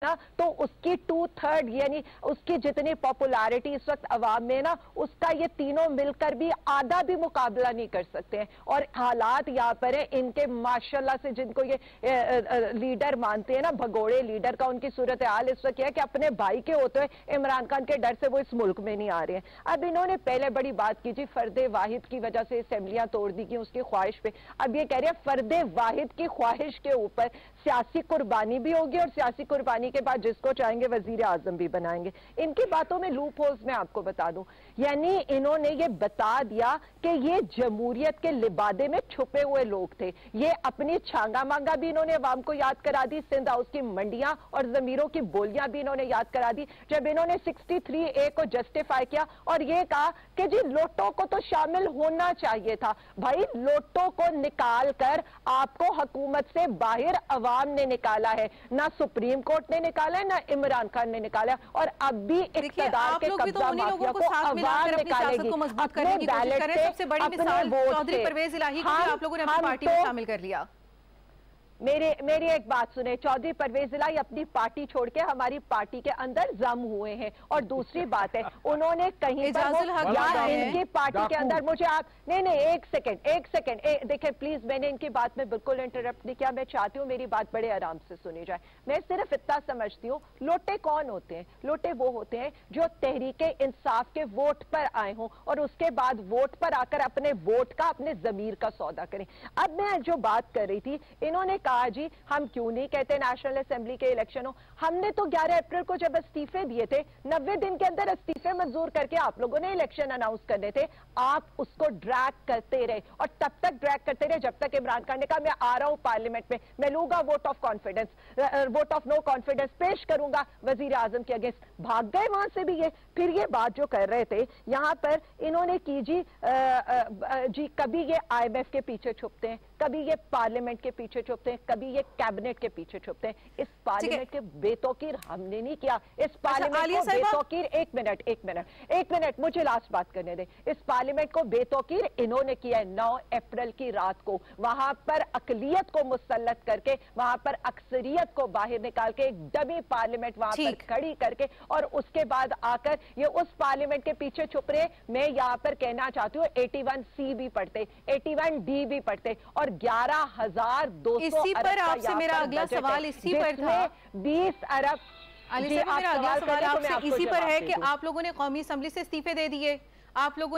ना तो उसकी 2/3 यानी उसकी जितनी पॉपुलैरिटी इस वक्त अवाम में ना, उसका ये तीनों मिलकर भी आधा भी मुकाबला नहीं कर सकते हैं। और हालात यहाँ पर है इनके, माशाल्लाह से जिनको ये लीडर मानते हैं ना, भगोड़े लीडर का, उनकी सूरत हाल इस वक्त है कि अपने भाई के होते हुए इमरान खान के डर से वो इस मुल्क में नहीं आ रहे हैं। अब इन्होंने पहले बड़ी बात की थी फर्दे वाहिद की वजह से असेंबलियां तोड़ दी गई उसकी ख्वाहिश पे। अब ये कह रहे हैं फर्दे वाहिद की ख्वाहिश के ऊपर सियासी कुर्बानी भी होगी और सियासी कुर्बानी के बाद जिसको चाहेंगे वजीर आजम भी बनाएंगे। इनकी बातों में लूप होल्स मैं आपको बता दूं, यानी इन्होंने ये बता दिया कि ये जमहूरियत के लिबादे में छुपे हुए लोग थे। ये अपनी छांगा मांगा भी इन्होंने अवाम को याद करा दी, सिंध हाउस की मंडियां और जमीरों की बोलियां भी इन्होंने याद करा दी, जब इन्होंने 63A को जस्टिफाई किया और ये कहा कि जी लोटो को तो शामिल होना चाहिए था। भाई लोटो को निकाल कर आपको हुकूमत से बाहर अवाम ने निकाला है, ना सुप्रीम कोर्ट ने निकाला है, ना इमरान खान ने निकाला है। और अब भी इक़्तिदार के कब्जा माफिया को अवाम निकालेगी अपने बैलेट से, सबसे बड़ी मिसाल चौधरी परवेज इलाही को आप लोगों ने अपनी पार्टी में शामिल कर लिया। मेरी एक बात सुने, चौधरी परवेज इलाही अपनी पार्टी छोड़ के हमारी पार्टी के अंदर जम हुए हैं। और दूसरी बात है उन्होंने कहीं पर या इनकी पार्टी के अंदर, मुझे आप नहीं एक सेकंड देखें प्लीज, मैंने इनकी बात में बिल्कुल इंटरप्ट नहीं किया। मैं चाहती हूँ मेरी बात बड़े आराम से सुनी जाए। मैं सिर्फ इतना समझती हूँ, लोटे कौन होते हैं? लोटे वो होते हैं जो तहरीके इंसाफ के वोट पर आए हों और उसके बाद वोट पर आकर अपने वोट का, अपने जमीर का सौदा करें। अब मैं जो बात कर रही थी, इन्होंने कहा जी हम क्यों नहीं कहते नेशनल असेंबली के इलेक्शन हो। हमने तो 11 अप्रैल को जब इस्तीफे दिए थे, 90 दिन के अंदर इस्तीफे मंजूर करके आप लोगों ने इलेक्शन अनाउंस करने थे। आप उसको ड्रैग करते रहे और तब तक ड्रैग करते रहे जब तक इमरान खान ने कहा मैं आ रहा हूं पार्लियामेंट में, मैं लूंगा vote of confidence, vote of no confidence पेश करूंगा वजीर आजम के अगेंस्ट। भाग गए वहां से भी ये। फिर ये बात जो कर रहे थे यहां पर इन्होंने की जी कभी ये IMF के पीछे छुपते हैं, कभी ये पार्लियामेंट के पीछे छुपते हैं, कभी ये कैबिनेट के पीछे छुपते हैं। इस पार्लियामेंट के बेतौकीर हमने नहीं किया। इस पार्लियामेंट को बेतौकीर, एक मिनट मुझे लास्ट बात करने दें। इस पार्लियामेंट को बेतौकीर इन्होंने किया है 9 अप्रैल की रात को, वहां पर अकलियत को मुसल्लत करके, वहां पर अक्सरियत को बाहर निकाल के एक डमी पार्लियामेंट वहां पर खड़ी करके, और उसके बाद आकर ये उस पार्लियामेंट के पीछे छुप रहे। मैं यहां पर कहना चाहती हूँ 81C भी पढ़ते, 81D भी पढ़ते और 11,200 इसी पर आपसे मेरा अगला सवाल इसी पर था। 20 अरब मेरा अगला सवाल आपसे इसी पर है कि आप लोगों ने कौमी असेंबली से इस्तीफे दे दिए, आप लोगों ने